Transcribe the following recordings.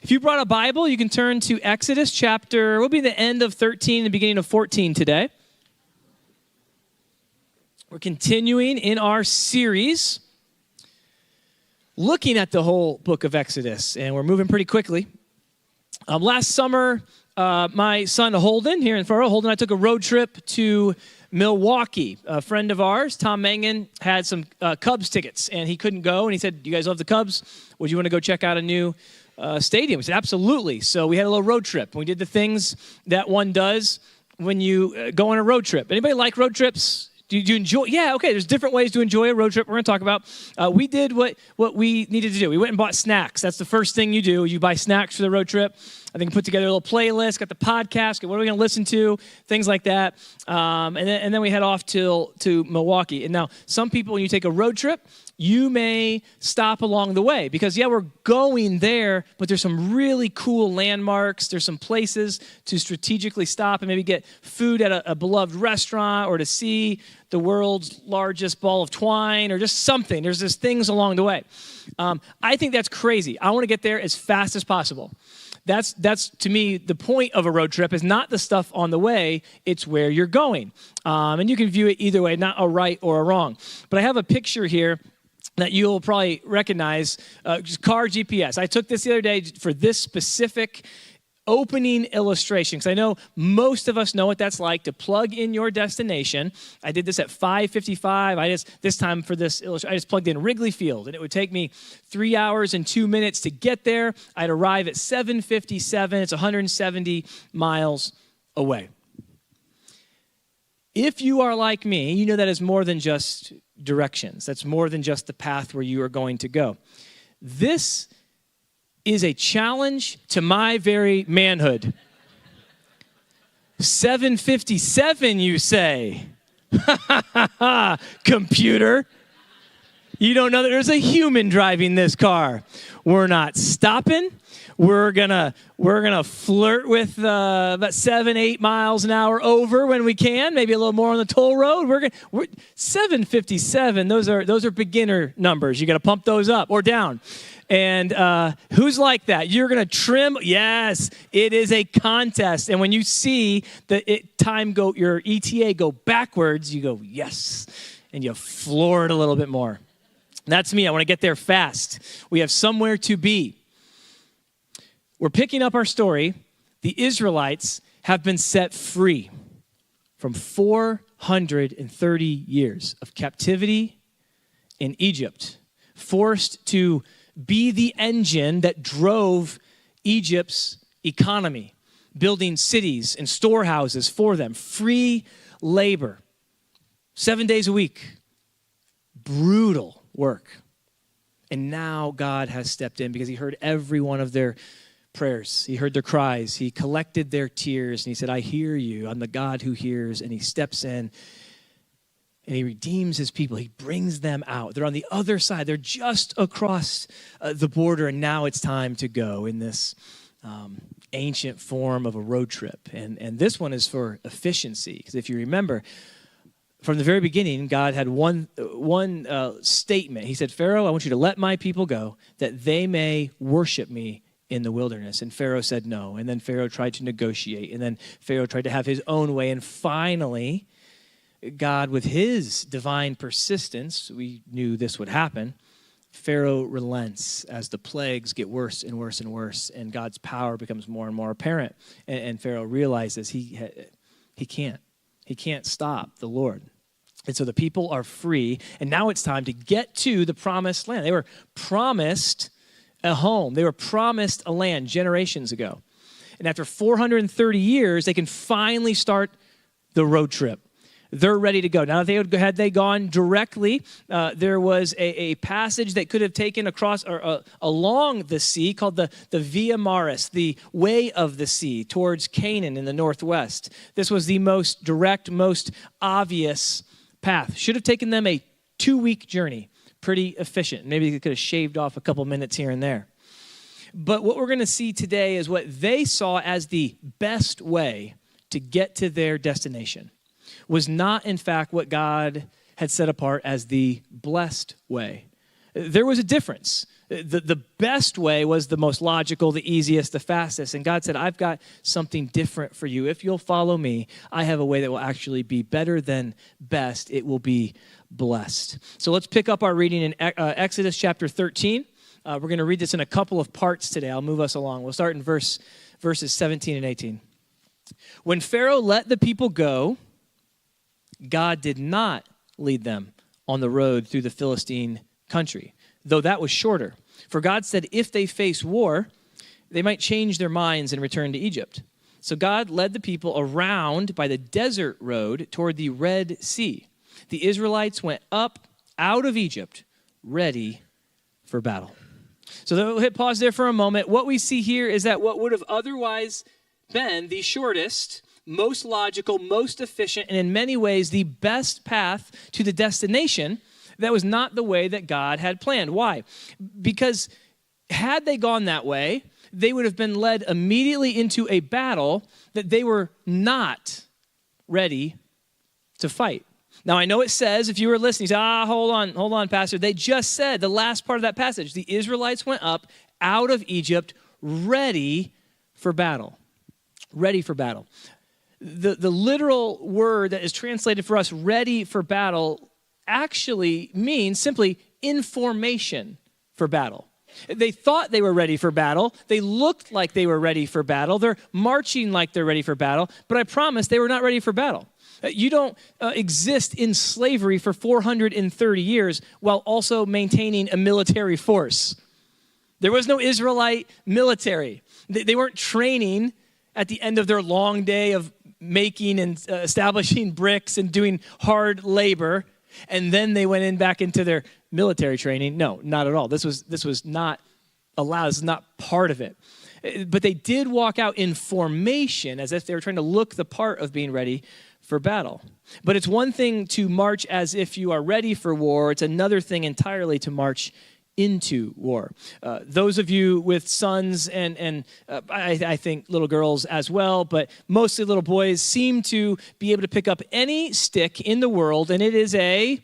If you brought a Bible, you can turn to Exodus chapter, we'll be the end of 13, the beginning of 14 today. We're continuing in our series, looking at the whole book of Exodus, and we're moving pretty quickly. Last summer, my son Holden, here in Faro, Holden and I took a road trip to Milwaukee. A friend of ours, Tom Mangan, had some Cubs tickets, and he couldn't go, and he said, "You guys love the Cubs? Would you want to go check out a new stadium?" We said, "Absolutely." So we had a little road trip. We did the things that one does when you go on a road trip. Anybody like road trips? Do you enjoy? Yeah, okay, there's different ways to enjoy a road trip we're going to talk about. We did what we needed to do. We went and bought snacks. That's the first thing you do. You buy snacks for the road trip. I think put together a little playlist, got the podcast, got what are we going to listen to, things like that. And then we head off to Milwaukee. And now, some people, when you take a road trip, you may stop along the way because, yeah, we're going there, but there's some really cool landmarks. There's some places to strategically stop and maybe get food at a beloved restaurant or to see the world's largest ball of twine or just something. There's just things along the way. I think that's crazy. I want to get there as fast as possible. That's to me, the point of a road trip is not the stuff on the way, it's where you're going. And you can view it either way, not a right or a wrong. But I have a picture here that you'll probably recognize, just car GPS. I took this the other day for this specific opening illustration, because I know most of us know what that's like to plug in your destination. I did this at 5:55. This time for this illustration, I just plugged in Wrigley Field, and it would take me 3 hours and 2 minutes to get there. I'd arrive at 7:57. It's 170 miles away. If you are like me, you know that is more than just directions. That's more than just the path where you are going to go. This is a challenge to my very manhood. 7:57, you say? Computer. You don't know that there's a human driving this car. We're not stopping. We're gonna flirt with about 7-8 miles an hour over when we can, maybe a little more on the toll road. We're 7:57. Those are beginner numbers. You got to pump those up or down. And who's like that? You're going to trim. Yes, it is a contest. And when you see your ETA go backwards, you go, yes. And you floor it a little bit more. That's me. I want to get there fast. We have somewhere to be. We're picking up our story. The Israelites have been set free from 430 years of captivity in Egypt, forced to be the engine that drove Egypt's economy, building cities and storehouses for them, free labor, 7 days a week, brutal work. And now God has stepped in because he heard every one of their prayers. He heard their cries. He collected their tears, and he said, "I hear you. I'm the God who hears." And he steps in, and he redeems his people. He brings them out. They're on the other side. They're just across the border, and now it's time to go in this ancient form of a road trip. And this one is for efficiency, because if you remember, from the very beginning, God had one statement. He said, "Pharaoh, I want you to let my people go, that they may worship me in the wilderness." And Pharaoh said no. And then Pharaoh tried to negotiate. And then Pharaoh tried to have his own way. And finally, God, with his divine persistence, we knew this would happen. Pharaoh relents as the plagues get worse and worse and worse, and God's power becomes more and more apparent. And Pharaoh realizes he can't stop the Lord. And so the people are free, and now it's time to get to the promised land. They were promised a home. They were promised a land generations ago. And after 430 years, they can finally start the road trip. They're ready to go. Now, had they gone directly, there was a passage that could have taken across or along the sea called the Via Maris, the way of the sea, towards Canaan in the northwest. This was the most direct, most obvious path. Should have taken them a 2-week journey. Pretty efficient. Maybe they could have shaved off a couple minutes here and there. But what we're going to see today is what they saw as the best way to get to their destination was not, in fact, what God had set apart as the blessed way. There was a difference. The best way was the most logical, the easiest, the fastest. And God said, I've got something different for you. If you'll follow me, I have a way that will actually be better than best. It will be blessed. So let's pick up our reading in Exodus chapter 13. We're going to read this in a couple of parts today. I'll move us along. We'll start in verses 17 and 18. When Pharaoh let the people go, God did not lead them on the road through the Philistine country, though that was shorter. For God said if they face war, they might change their minds and return to Egypt. So God led the people around by the desert road toward the Red Sea. The Israelites went up out of Egypt, ready for battle. So we'll hit pause there for a moment. What we see here is that what would have otherwise been the shortest, most logical, most efficient, and in many ways the best path to the destination, that was not the way that God had planned. Why? Because had they gone that way, they would have been led immediately into a battle that they were not ready to fight. Now, I know it says, if you were listening, you say, hold on, Pastor. They just said, the last part of that passage, the Israelites went up out of Egypt ready for battle. Ready for battle. The literal word that is translated for us, ready for battle, actually means simply in formation for battle. They thought they were ready for battle. They looked like they were ready for battle. They're marching like they're ready for battle. But I promise they were not ready for battle. You don't exist in slavery for 430 years while also maintaining a military force. There was no Israelite military. They weren't training at the end of their long day of making and establishing bricks and doing hard labor, and then they went back into their military training. No, not at all. This was not allowed. This is not part of it. But they did walk out in formation as if they were trying to look the part of being ready for battle. But it's one thing to march as if you are ready for war. It's another thing entirely to march into war. Those of you with sons and I think little girls as well, but mostly little boys seem to be able to pick up any stick in the world, and it's a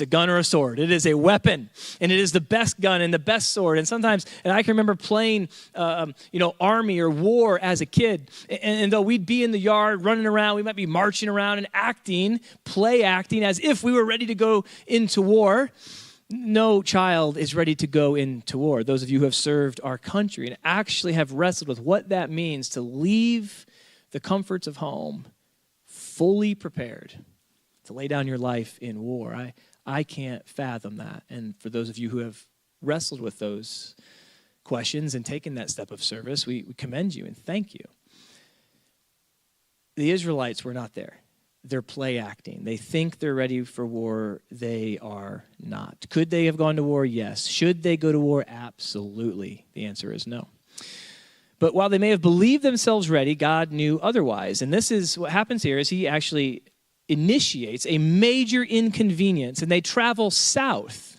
gun or a sword. It is a weapon, and it is the best gun and the best sword. And sometimes, and I can remember playing, army or war as a kid. And though we'd be in the yard running around, we might be marching around and play acting as if we were ready to go into war. No child is ready to go into war. Those of you who have served our country and actually have wrestled with what that means to leave the comforts of home fully prepared to lay down your life in war. I can't fathom that. And for those of you who have wrestled with those questions and taken that step of service, we commend you and thank you. The Israelites were not there. They're play acting. They think they're ready for war. They are not. Could they have gone to war? Yes. Should they go to war? Absolutely. The answer is no. But while they may have believed themselves ready, God knew otherwise. And this is what happens here is he actually initiates a major inconvenience, and they travel southeast-ish,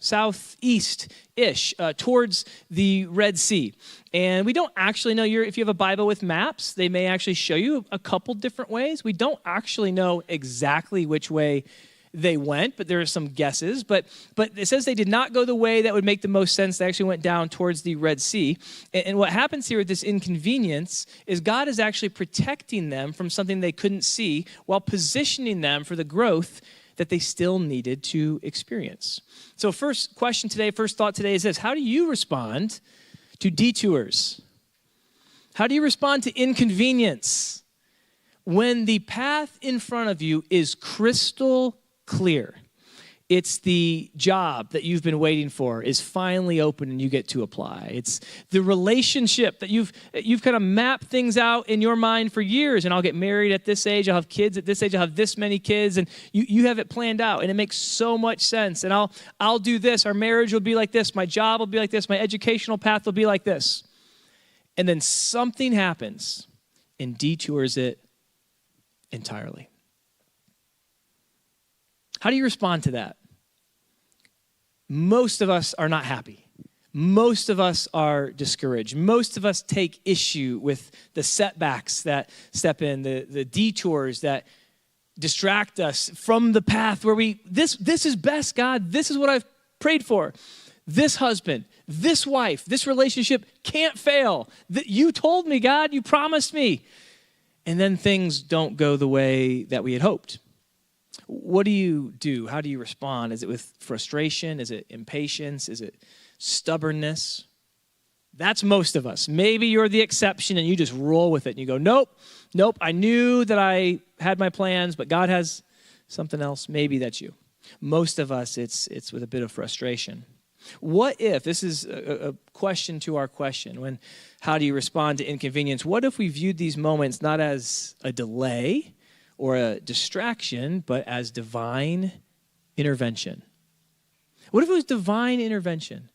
towards the Red Sea. And we don't actually know, if you have a Bible with maps, they may actually show you a couple different ways. We don't actually know exactly which way they went, but there are some guesses. But it says they did not go the way that would make the most sense. They actually went down towards the Red Sea. And what happens here with this inconvenience is God is actually protecting them from something they couldn't see while positioning them for the growth that they still needed to experience. So first thought today is this: how do you respond to detours? How do you respond to inconvenience when the path in front of you is crystal clear? It's the job that you've been waiting for is finally open and you get to apply. It's the relationship that you've kind of mapped things out in your mind for years. And I'll get married at this age. I'll have kids at this age. I'll have this many kids. And you have it planned out. And it makes so much sense. And I'll do this. Our marriage will be like this. My job will be like this. My educational path will be like this. And then something happens and detours it entirely. How do you respond to that? Most of us are not happy. Most of us are discouraged. Most of us take issue with the setbacks that step in, the detours that distract us from the path where this is best, God. This is what I've prayed for. This husband, this wife, this relationship can't fail. You told me, God, you promised me. And then things don't go the way that we had hoped. What do you do? How do you respond? Is it with frustration? Is it impatience? Is it stubbornness? That's most of us. Maybe you're the exception and you just roll with it and you go, nope, I knew that I had my plans, but God has something else. Maybe that's you. Most of us, it's with a bit of frustration. What if, this is a question to our question, how do you respond to inconvenience? What if we viewed these moments not as a delay or a distraction, but as divine intervention? What if it was divine intervention?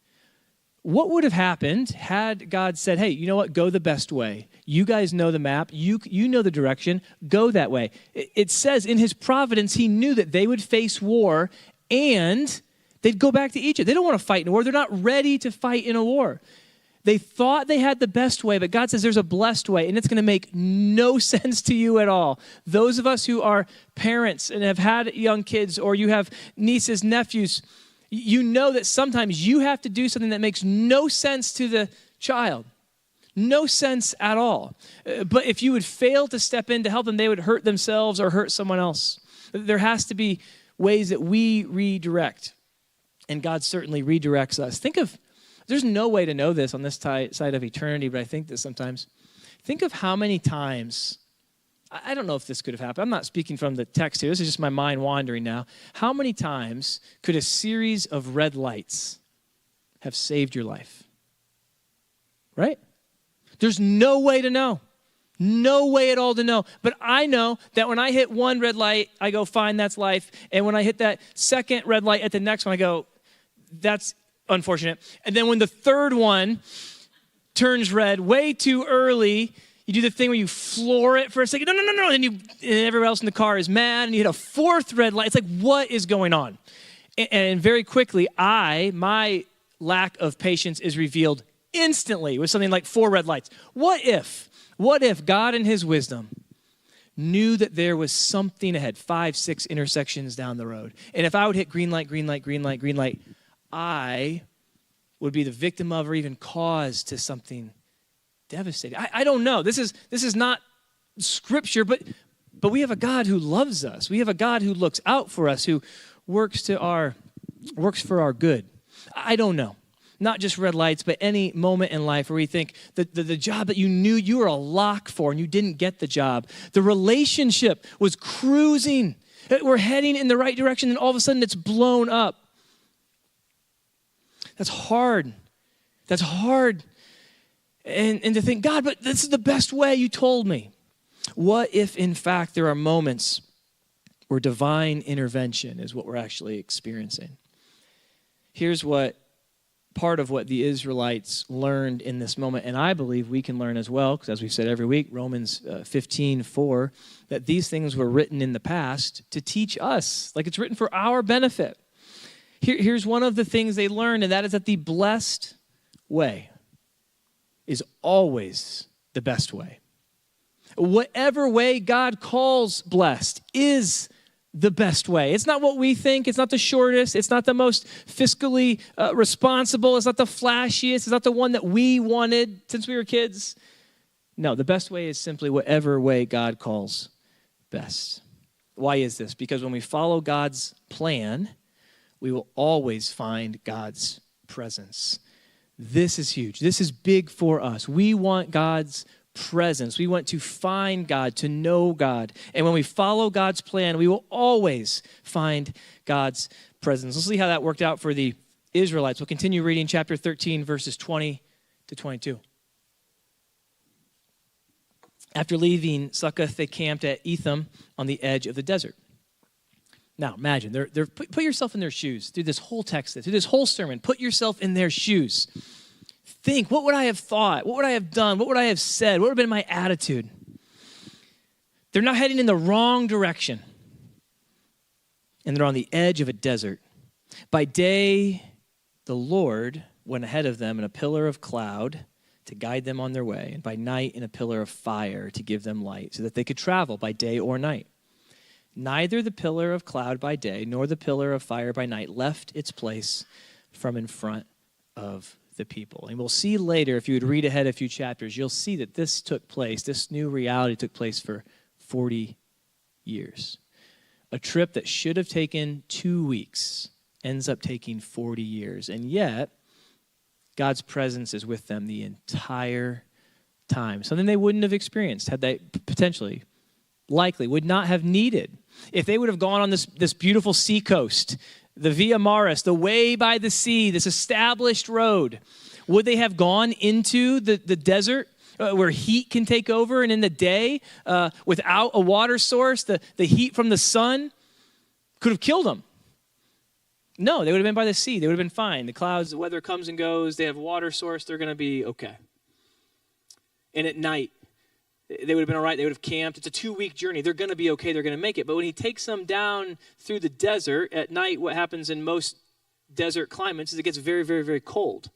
What would have happened had God said, hey, you know what, go the best way. You guys know the map. You know the direction. Go that way. It says in his providence, he knew that they would face war and they'd go back to Egypt. They don't want to fight in a war. They're not ready to fight in a war. They thought they had the best way, but God says there's a blessed way, and it's going to make no sense to you at all. Those of us who are parents and have had young kids, or you have nieces, nephews, you know that sometimes you have to do something that makes no sense to the child. No sense at all. But if you would fail to step in to help them, they would hurt themselves or hurt someone else. There has to be ways that we redirect. And God certainly redirects us. There's no way to know this on this side of eternity, but I think that sometimes. Think of how many times, I don't know if this could have happened. I'm not speaking from the text here. This is just my mind wandering now. How many times could a series of red lights have saved your life? Right? There's no way to know. No way at all to know. But I know that when I hit one red light, I go, fine, that's life. And when I hit that second red light at the next one, I go, that's unfortunate. And then when the third one turns red way too early, you do the thing where you floor it for a second. No. And everyone else in the car is mad, and you hit a fourth red light. It's like, what is going on? And very quickly, my lack of patience is revealed instantly with something like 4 red lights. What if God in his wisdom knew that there was something ahead, 5, 6 intersections down the road? And if I would hit green light, I would be the victim of or even cause to something devastating. I don't know. This is not scripture, but we have a God who loves us. We have a God who looks out for us, who works for our good. I don't know. Not just red lights, but any moment in life where we think that the job that you knew you were a lock for and you didn't get the job. The relationship was cruising. We're heading in the right direction, and all of a sudden it's blown up. That's hard. And to think, God, but this is the best way you told me. What if, in fact, there are moments where divine intervention is what we're actually experiencing? Here's part of what the Israelites learned in this moment, and I believe we can learn as well, because as we've said every week, Romans 15:4, that these things were written in the past to teach us, like it's written for our benefit. Here's one of the things they learned, and that is that the blessed way is always the best way. Whatever way God calls blessed is the best way. It's not what we think. It's not the shortest. It's not the most fiscally responsible. It's not the flashiest. It's not the one that we wanted since we were kids. No, the best way is simply whatever way God calls best. Why is this? Because when we follow God's plan, we will always find God's presence. This is huge. This is big for us. We want God's presence. We want to find God, to know God. And when we follow God's plan, we will always find God's presence. Let's see how that worked out for the Israelites. We'll continue reading chapter 13, verses 20 to 22. After leaving Succoth, they camped at Etham on the edge of the desert. Now, imagine, put yourself in their shoes through this whole text, through this whole sermon. Put yourself in their shoes. Think, what would I have thought? What would I have done? What would I have said? What would have been my attitude? They're now heading in the wrong direction. And they're on the edge of a desert. By day, the Lord went ahead of them in a pillar of cloud to guide them on their way, and by night in a pillar of fire to give them light, so that they could travel by day or night. Neither the pillar of cloud by day nor the pillar of fire by night left its place from in front of the people. And we'll see later, if you would read ahead a few chapters, you'll see that this took place, this new reality took place for 40 years. A trip that should have taken 2 weeks ends up taking 40 years. And yet, God's presence is with them the entire time. Something they wouldn't have experienced had they potentially, likely, would not have needed. If they would have gone on this beautiful seacoast, the Via Maris, the way by the sea, this established road, would they have gone into the desert where heat can take over, and in the day, without a water source, the heat from the sun could have killed them? No, they would have been by the sea. They would have been fine. The clouds, the weather comes and goes. They have a water source. They're going to be okay. And at night, they would have been all right. They would have camped. It's a 2-week journey. They're going to be okay. They're going to make it. But when he takes them down through the desert at night, what happens in most desert climates is it gets very, very, very cold.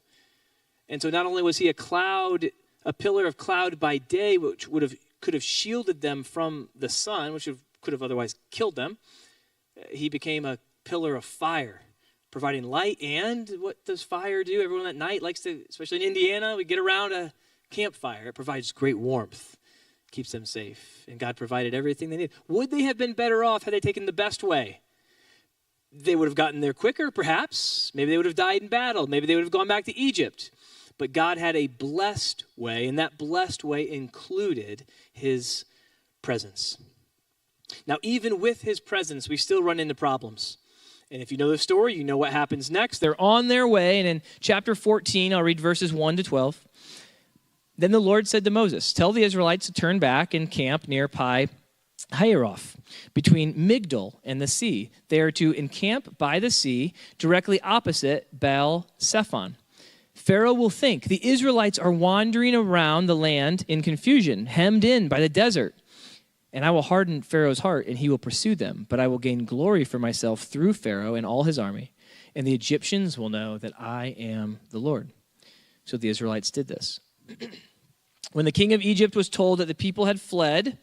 And so not only was he a pillar of cloud by day, which could have shielded them from the sun, which could have otherwise killed them, he became a pillar of fire, providing light. And what does fire do? Everyone at night likes to, especially in Indiana, we get around a campfire. It provides great warmth, keeps them safe. And God provided everything they needed. Would they have been better off had they taken the best way? They would have gotten there quicker, perhaps. Maybe they would have died in battle. Maybe they would have gone back to Egypt. But God had a blessed way, and that blessed way included his presence. Now, even with his presence, we still run into problems. And if you know the story, you know what happens next. They're on their way, and in chapter 14, I'll read verses 1 to 12. Then the Lord said to Moses, "Tell the Israelites to turn back and camp near Pi Hahiroth, between Migdol and the sea. They are to encamp by the sea, directly opposite Baal Zephon. Pharaoh will think the Israelites are wandering around the land in confusion, hemmed in by the desert. And I will harden Pharaoh's heart, and he will pursue them. But I will gain glory for myself through Pharaoh and all his army. And the Egyptians will know that I am the Lord." So the Israelites did this. When the king of Egypt was told that the people had fled,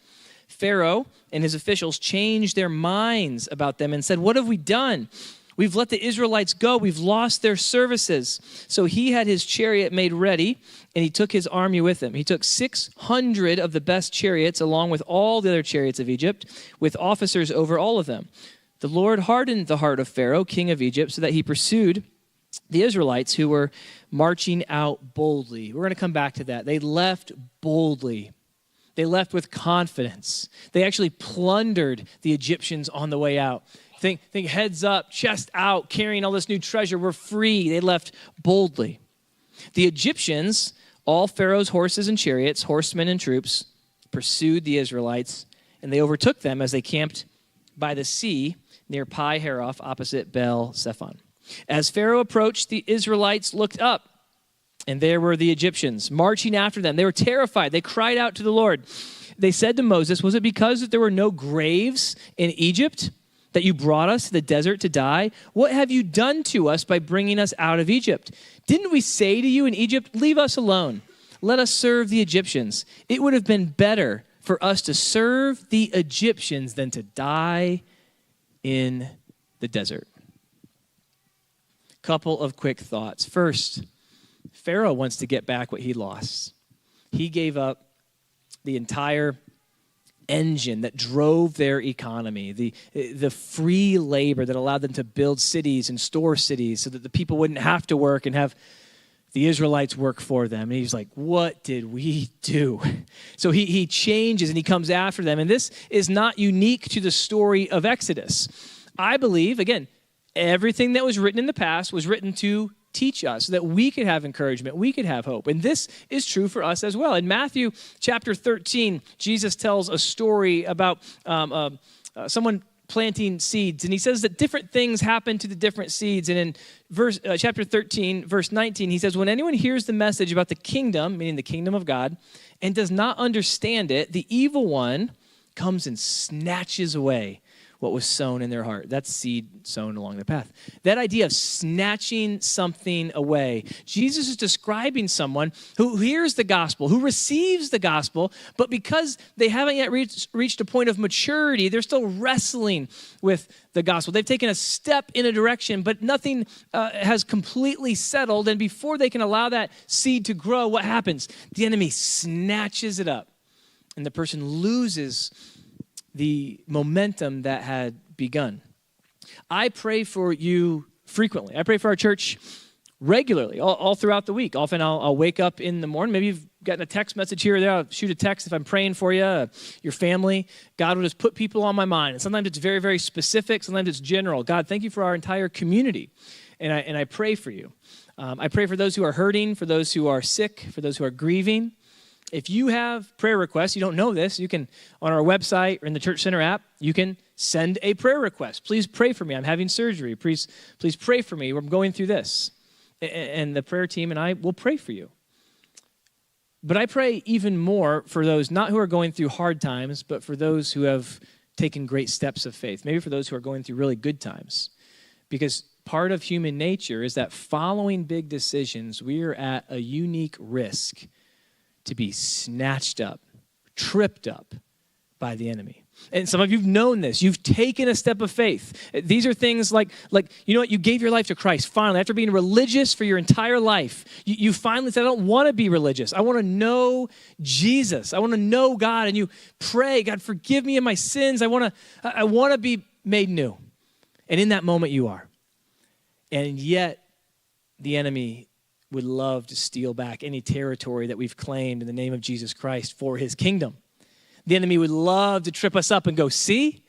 Pharaoh and his officials changed their minds about them and said, "What have we done? We've let the Israelites go. We've lost their services." So he had his chariot made ready, and he took his army with him. He took 600 of the best chariots, along with all the other chariots of Egypt, with officers over all of them. The Lord hardened the heart of Pharaoh, king of Egypt, so that he pursued the Israelites who were marching out boldly. We're going to come back to that. They left boldly. They left with confidence. They actually plundered the Egyptians on the way out. Think heads up, chest out, carrying all this new treasure. We're free. They left boldly. The Egyptians, all Pharaoh's horses and chariots, horsemen and troops, pursued the Israelites, and they overtook them as they camped by the sea near Pi Hahiroth, opposite Baal Zephon. As Pharaoh approached, the Israelites looked up, and there were the Egyptians marching after them. They were terrified. They cried out to the Lord. They said to Moses, "Was it because that there were no graves in Egypt that you brought us to the desert to die? What have you done to us by bringing us out of Egypt? Didn't we say to you in Egypt, 'Leave us alone. Let us serve the Egyptians'? It would have been better for us to serve the Egyptians than to die in the desert." Couple of quick thoughts. First, Pharaoh wants to get back what he lost. He gave up the entire engine that drove their economy, the free labor that allowed them to build cities and store cities so that the people wouldn't have to work and have the Israelites work for them. And he's like, what did we do? So he changes and he comes after them. And this is not unique to the story of Exodus. I believe, again, everything that was written in the past was written to teach us so that we could have encouragement, we could have hope. And this is true for us as well. In Matthew chapter 13, Jesus tells a story about someone planting seeds. And he says that different things happen to the different seeds. And in chapter 13, verse 19, he says, "When anyone hears the message about the kingdom," meaning the kingdom of God, "and does not understand it, the evil one comes and snatches away what was sown in their heart. That's seed sown along the path. That idea of snatching something away. Jesus is describing someone who hears the gospel, who receives the gospel, but because they haven't yet reached a point of maturity, they're still wrestling with the gospel. They've taken a step in a direction, but nothing has completely settled. And before they can allow that seed to grow, what happens? The enemy snatches it up, and the person loses the momentum that had begun. I pray for you frequently. I pray for our church regularly, all throughout the week. Often I'll wake up in the morning. Maybe you've gotten a text message here or there. I'll shoot a text if I'm praying for you, your family. God will just put people on my mind. And sometimes it's very, very specific. Sometimes it's general. God, thank you for our entire community. And I pray for you. I pray for those who are hurting, for those who are sick, for those who are grieving. If you have prayer requests, you don't know this, you can, on our website or in the Church Center app, you can send a prayer request. Please pray for me. I'm having surgery. Please pray for me. I'm going through this. And the prayer team and I will pray for you. But I pray even more for those not who are going through hard times, but for those who have taken great steps of faith. Maybe for those who are going through really good times. Because part of human nature is that following big decisions, we are at a unique risk to be snatched up, tripped up by the enemy. And some of you have known this. You've taken a step of faith. These are things like you know what? You gave your life to Christ finally. After being religious for your entire life, you finally said, I don't want to be religious. I want to know Jesus. I want to know God. And you pray, God, forgive me of my sins. I want to be made new. And in that moment you are. And yet the enemy would love to steal back any territory that we've claimed in the name of Jesus Christ for his kingdom. The enemy would love to trip us up and go, see,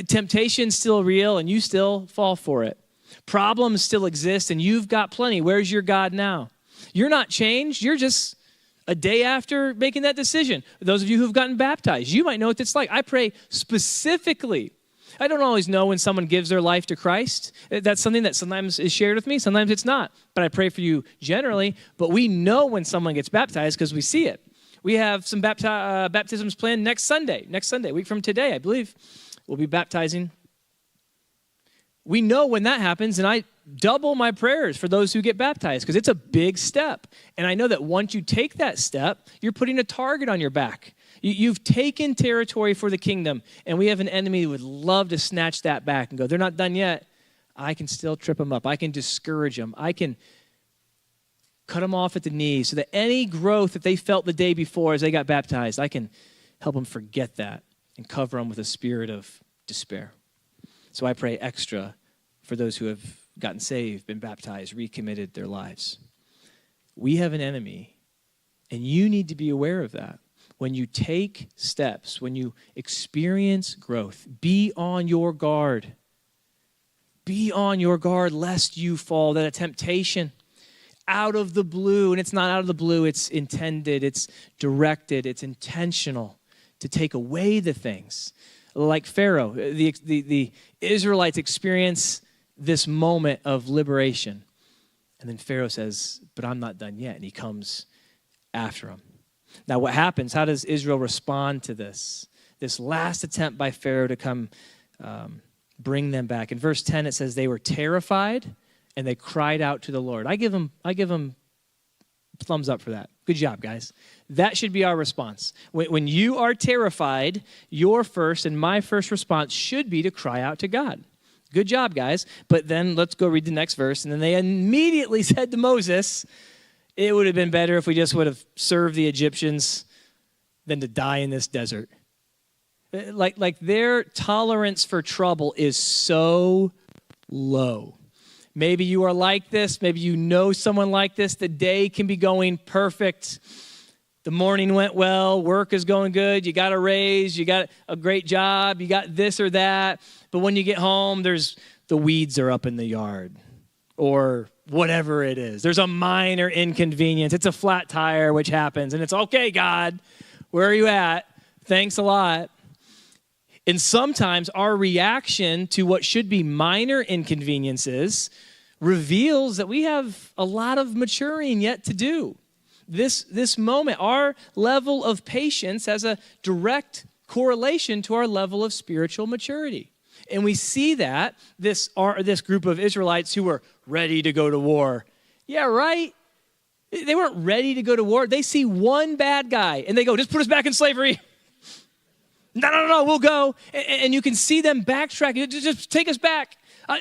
temptation's still real and you still fall for it. Problems still exist and you've got plenty. Where's your God now? You're not changed. You're just a day after making that decision. Those of you who've gotten baptized, you might know what it's like. I pray specifically. I don't always know when someone gives their life to Christ. That's something that sometimes is shared with me. Sometimes it's not. But I pray for you generally. But we know when someone gets baptized because we see it. We have some baptisms planned next Sunday, a week from today, I believe. We'll be baptizing. We know when that happens, and I double my prayers for those who get baptized because it's a big step. And I know that once you take that step, you're putting a target on your back. You've taken territory for the kingdom, and we have an enemy who would love to snatch that back and go, they're not done yet. I can still trip them up. I can discourage them. I can cut them off at the knees so that any growth that they felt the day before as they got baptized, I can help them forget that and cover them with a spirit of despair. So I pray extra for those who have gotten saved, been baptized, recommitted their lives. We have an enemy, and you need to be aware of that. When you take steps, when you experience growth, be on your guard. Be on your guard lest you fall. That a temptation out of the blue, and it's not out of the blue, it's intended, it's directed, it's intentional to take away the things. Like Pharaoh, the Israelites experience this moment of liberation. And then Pharaoh says, but I'm not done yet. And he comes after him. Now what happens? How does Israel respond to this? This last attempt by Pharaoh to come bring them back. In verse 10 it says they were terrified and they cried out to the Lord. I give them thumbs up for that. Good job, guys. That should be our response. When you are terrified, your first and my first response should be to cry out to God. Good job, guys. But then let's go read the next verse. And then they immediately said to Moses, it would have been better if we just would have served the Egyptians than to die in this desert. Like their tolerance for trouble is so low. Maybe you are like this. Maybe you know someone like this. The day can be going perfect. The morning went well. Work is going good. You got a raise. You got a great job. You got this or that. But when you get home, the weeds are up in the yard or whatever it is. There's a minor inconvenience. It's a flat tire, which happens. And it's, okay, God, where are you at? Thanks a lot. And sometimes our reaction to what should be minor inconveniences reveals that we have a lot of maturing yet to do. This moment, our level of patience has a direct correlation to our level of spiritual maturity. And we see that this group of Israelites who were ready to go to war. Yeah, right? They weren't ready to go to war. They see one bad guy, and they go, just put us back in slavery. No, we'll go. And you can see them backtracking. Just take us back.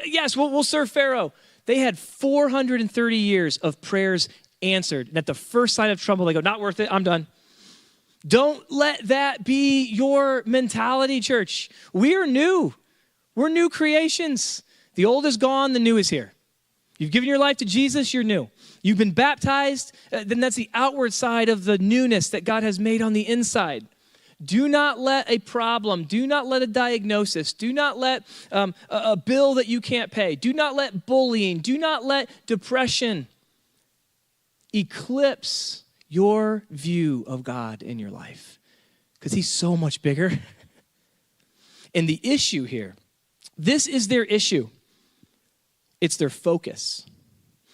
Yes, we'll serve Pharaoh. They had 430 years of prayers answered. And at the first sign of trouble, they go, not worth it, I'm done. Don't let that be your mentality, church. We're new. We're new creations. The old is gone, the new is here. You've given your life to Jesus, you're new. You've been baptized, then that's the outward side of the newness that God has made on the inside. Do not let a problem, do not let a diagnosis, do not let a bill that you can't pay, do not let bullying, do not let depression eclipse your view of God in your life, because he's so much bigger. And the issue here, this is their issue. It's their focus.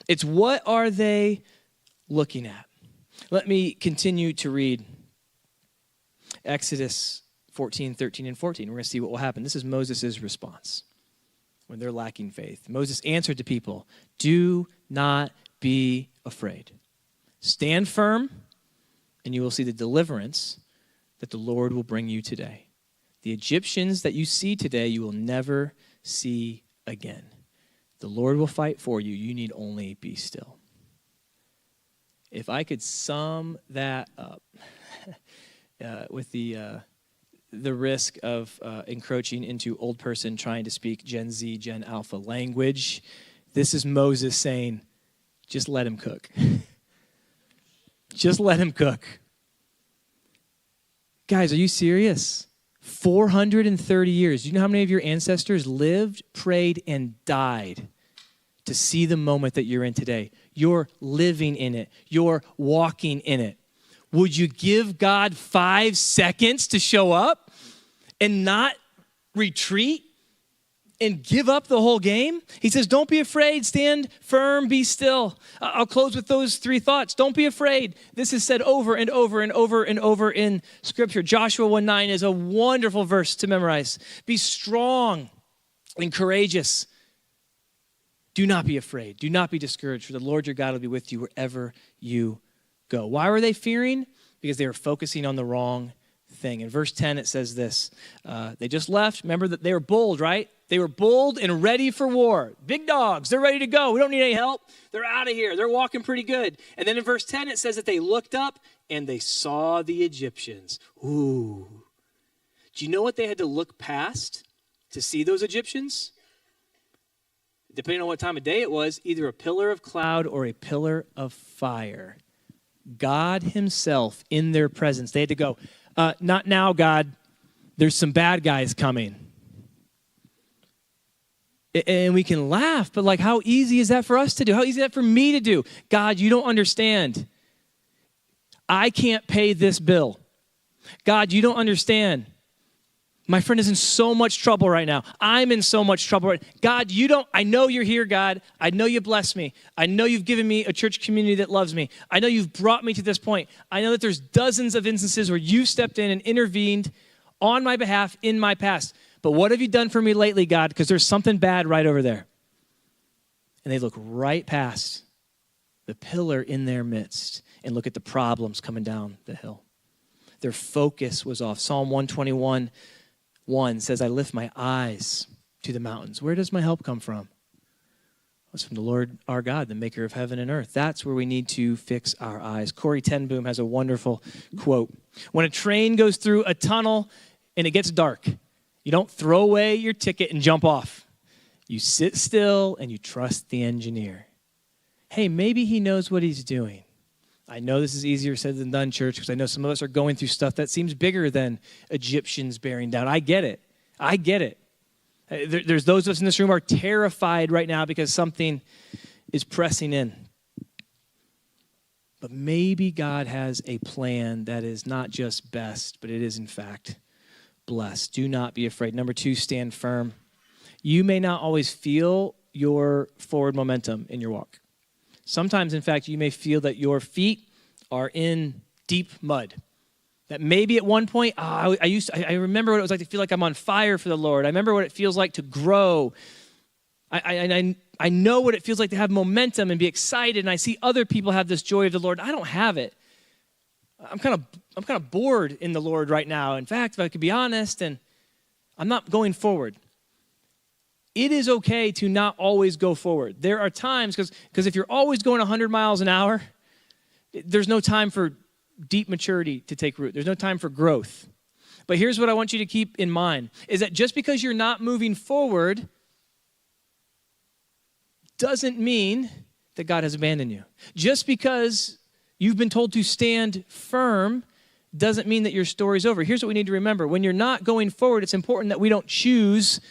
It's what are they looking at? Let me continue to read Exodus 14, 13, and 14. We're going to see what will happen. This is Moses' response when they're lacking faith. Moses answered to people, do not be afraid. Stand firm, and you will see the deliverance that the Lord will bring you today. The Egyptians that you see today, you will never see again. The Lord will fight for you. You need only be still. If I could sum that up with the risk of encroaching into old person trying to speak Gen Z, Gen Alpha language, this is Moses saying, just let him cook. Just let him cook. Guys, are you serious? 430 years. Do you know how many of your ancestors lived, prayed, and died to see the moment that you're in today? You're living in it. You're walking in it. Would you give God 5 seconds to show up and not retreat and give up the whole game? He says, don't be afraid, stand firm, be still. I'll close with those 3 thoughts. Don't be afraid. This is said over and over and over and over in Scripture. Joshua 1:9 is a wonderful verse to memorize. Be strong and courageous. Do not be afraid. Do not be discouraged, for the Lord your God will be with you wherever you go. Why were they fearing? Because they were focusing on the wrong thing. In verse 10, it says this. They just left. Remember that they were bold, right? They were bold and ready for war. Big dogs, they're ready to go. We don't need any help. They're out of here. They're walking pretty good. And then in verse 10, it says that they looked up and they saw the Egyptians. Ooh. Do you know what they had to look past to see those Egyptians? Depending on what time of day it was, either a pillar of cloud or a pillar of fire. God himself in their presence. They had to go, not now, God. There's some bad guys coming. And we can laugh, but like, how easy is that for us to do? How easy is that for me to do? God, you don't understand. I can't pay this bill. God, you don't understand. My friend is in so much trouble right now. I'm in so much trouble right now. God, I know you're here, God. I know you bless me. I know you've given me a church community that loves me. I know you've brought me to this point. I know that there's dozens of instances where you've stepped in and intervened on my behalf in my past. But what have you done for me lately, God? Because there's something bad right over there. And they look right past the pillar in their midst and look at the problems coming down the hill. Their focus was off. Psalm 121:1 says, I lift my eyes to the mountains. Where does my help come from? It's from the Lord our God, the maker of heaven and earth. That's where we need to fix our eyes. Corrie ten Boom has a wonderful quote. When a train goes through a tunnel and it gets dark, you don't throw away your ticket and jump off. You sit still and you trust the engineer. Hey, maybe he knows what he's doing. I know this is easier said than done, church, because I know some of us are going through stuff that seems bigger than Egyptians bearing down. I get it. There's those of us in this room who are terrified right now because something is pressing in. But maybe God has a plan that is not just best, but it is in fact blessed. Do not be afraid. Number 2, stand firm. You may not always feel your forward momentum in your walk. Sometimes, in fact, you may feel that your feet are in deep mud. That maybe at one point, I remember what it was like to feel like I'm on fire for the Lord. I remember what it feels like to grow. I know what it feels like to have momentum and be excited, and I see other people have this joy of the Lord. I don't have it. I'm kind of bored in the Lord right now. In fact, if I could be honest, and I'm not going forward. It is okay to not always go forward. There are times, because if you're always going 100 miles an hour, there's no time for deep maturity to take root. There's no time for growth. But here's what I want you to keep in mind, is that just because you're not moving forward doesn't mean that God has abandoned you. Just because you've been told to stand firm doesn't mean that your story's over. Here's what we need to remember. When you're not going forward, it's important that we don't choose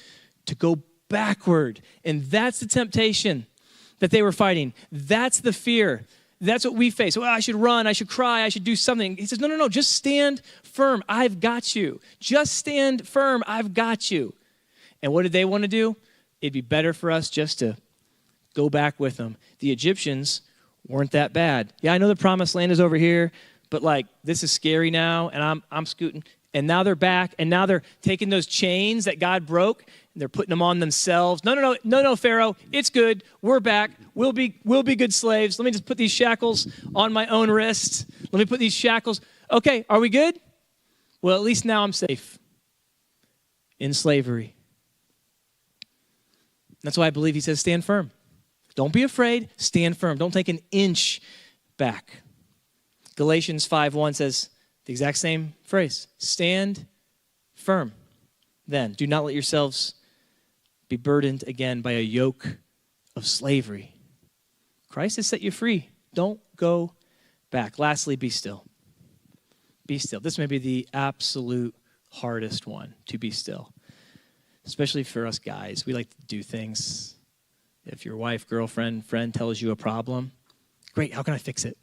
to go backward. And that's the temptation that they were fighting. That's the fear. That's what we face. Well, I should run, I should cry, I should do something. He says, no, just stand firm. I've got you. Just stand firm. I've got you. And what did they want to do? It'd be better for us just to go back with them. The Egyptians weren't that bad. Yeah, I know the promised land is over here, but this is scary now, and I'm scooting. And now they're back, and now they're taking those chains that God broke, and they're putting them on themselves. No, Pharaoh, it's good. We're back. We'll be good slaves. Let me just put these shackles on my own wrist. Let me put these shackles. Okay, are we good? Well, at least now I'm safe in slavery. That's why I believe he says stand firm. Don't be afraid. Stand firm. Don't take an inch back. Galatians 5:1 says the exact same phrase. Stand firm. Then do not let yourselves be burdened again by a yoke of slavery. Christ has set you free. Don't go back. Lastly, be still. Be still. This may be the absolute hardest one, to be still. Especially for us guys. We like to do things. If your wife, girlfriend, friend tells you a problem, great, how can I fix it?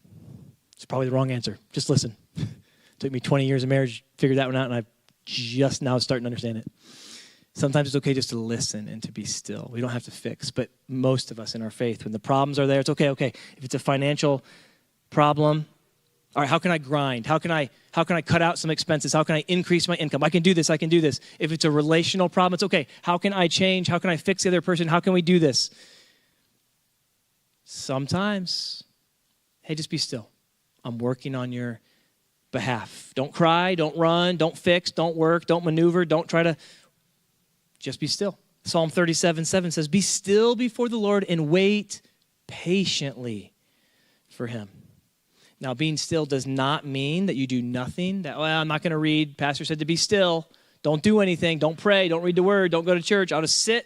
It's probably the wrong answer. Just listen. Took me 20 years of marriage, figured that one out, and I'm just now starting to understand it. Sometimes it's okay just to listen and to be still. We don't have to fix, but most of us in our faith, when the problems are there, it's okay. If it's a financial problem, all right, how can I grind? How can I cut out some expenses? How can I increase my income? I can do this. If it's a relational problem, it's okay. How can I change? How can I fix the other person? How can we do this? Sometimes, hey, just be still. I'm working on your behalf. Don't cry, don't run, don't fix, don't work, don't maneuver, don't try to, just be still. Psalm 37:7 says, be still before the Lord and wait patiently for him. Now, being still does not mean that you do nothing, that, I'm not going to read. Pastor said to be still. Don't do anything. Don't pray. Don't read the word. Don't go to church. I'll just sit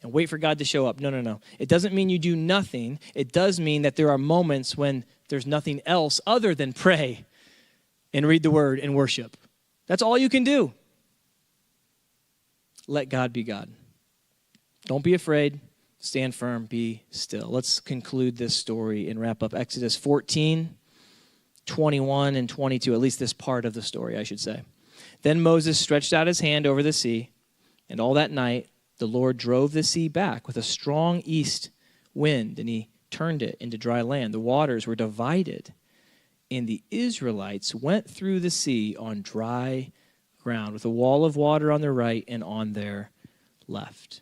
and wait for God to show up. No. It doesn't mean you do nothing. It does mean that there are moments when there's nothing else other than pray and read the word and worship. That's all you can do. Let God be God. Don't be afraid. Stand firm. Be still. Let's conclude this story and wrap up Exodus 14, 21, and 22, at least this part of the story, I should say. Then Moses stretched out his hand over the sea, and all that night the Lord drove the sea back with a strong east wind, and he turned it into dry land. The waters were divided, and the Israelites went through the sea on dry ground with a wall of water on their right and on their left.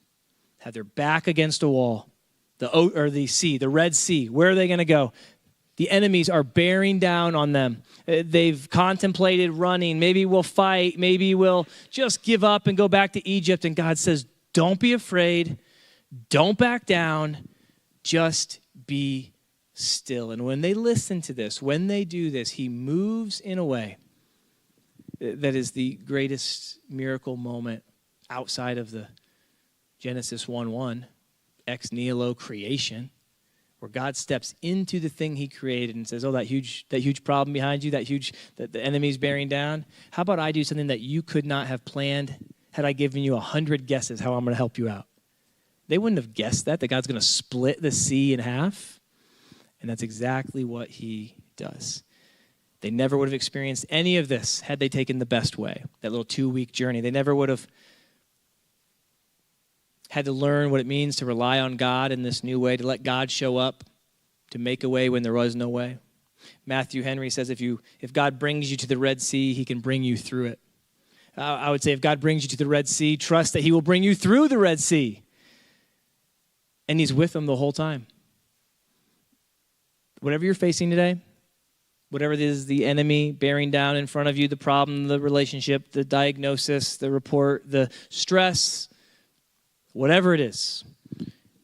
Had their back against a wall, the sea, the Red Sea. Where are they going to go? The enemies are bearing down on them. They've contemplated running. Maybe we'll fight. Maybe we'll just give up and go back to Egypt. And God says, don't be afraid. Don't back down. Just be still. And when they listen to this, when they do this, he moves in a way that is the greatest miracle moment outside of the Genesis 1:1, ex nihilo creation, where God steps into the thing he created and says, oh, that huge problem behind you, that the enemy's bearing down. How about I do something that you could not have planned had I given you 100 guesses how I'm going to help you out? They wouldn't have guessed that God's going to split the sea in half. And that's exactly what he does. They never would have experienced any of this had they taken the best way, that little 2-week journey. They never would have had to learn what it means to rely on God in this new way, to let God show up, to make a way when there was no way. Matthew Henry says if God brings you to the Red Sea, he can bring you through it. I would say if God brings you to the Red Sea, trust that he will bring you through the Red Sea. And he's with them the whole time. Whatever you're facing today, whatever it is, the enemy bearing down in front of you, the problem, the relationship, the diagnosis, the report, the stress, whatever it is,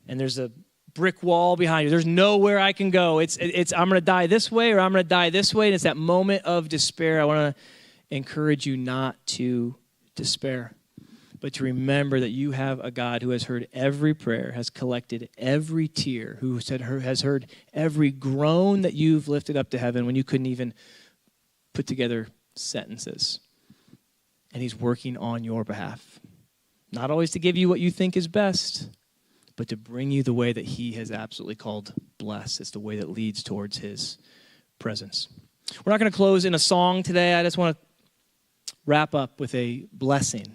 and there's a brick wall behind you. There's nowhere I can go. It's I'm going to die this way or I'm going to die this way. And it's that moment of despair. I want to encourage you not to despair, but to remember that you have a God who has heard every prayer, has collected every tear, who has heard every groan that you've lifted up to heaven when you couldn't even put together sentences. And he's working on your behalf. Not always to give you what you think is best, but to bring you the way that he has absolutely called blessed. It's the way that leads towards his presence. We're not going to close in a song today. I just want to wrap up with a blessing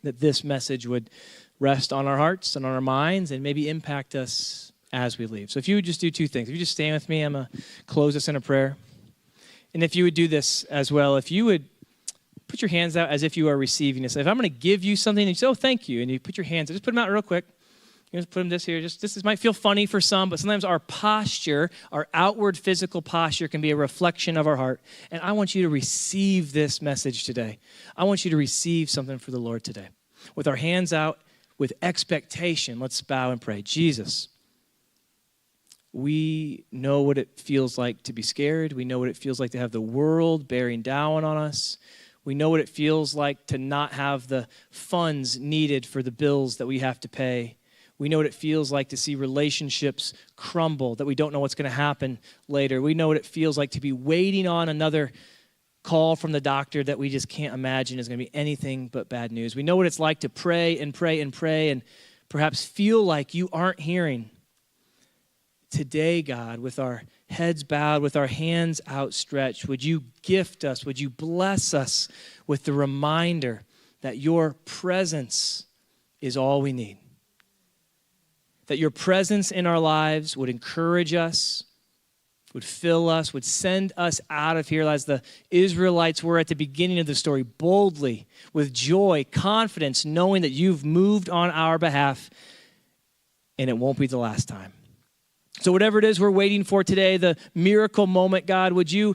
that this message would rest on our hearts and on our minds and maybe impact us as we leave. So if you would just do two things. If you just stand with me, I'm going to close this in a prayer. And if you would do this as well, if you would put your hands out as if you are receiving this. If I'm going to give you something and you say, oh, thank you, and you put your hands out, just put them out real quick. You just put them this here. This might feel funny for some, but sometimes our posture, our outward physical posture can be a reflection of our heart. And I want you to receive this message today. I want you to receive something for the Lord today. With our hands out, with expectation, let's bow and pray. Jesus, we know what it feels like to be scared. We know what it feels like to have the world bearing down on us. We know what it feels like to not have the funds needed for the bills that we have to pay. We know what it feels like to see relationships crumble, that we don't know what's going to happen later. We know what it feels like to be waiting on another call from the doctor that we just can't imagine is going to be anything but bad news. We know what it's like to pray and pray and pray and perhaps feel like you aren't hearing. Today, God, with our heads bowed, with our hands outstretched, would you gift us, would you bless us with the reminder that your presence is all we need? That your presence in our lives would encourage us, would fill us, would send us out of here as the Israelites were at the beginning of the story, boldly, with joy, confidence, knowing that you've moved on our behalf and it won't be the last time. So whatever it is we're waiting for today, the miracle moment, God, would you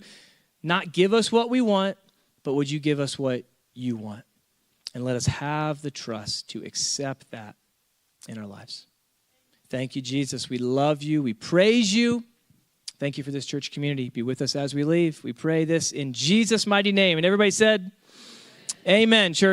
not give us what we want, but would you give us what you want? And let us have the trust to accept that in our lives. Thank you, Jesus. We love you. We praise you. Thank you for this church community. Be with us as we leave. We pray this in Jesus' mighty name. And everybody said, amen, church.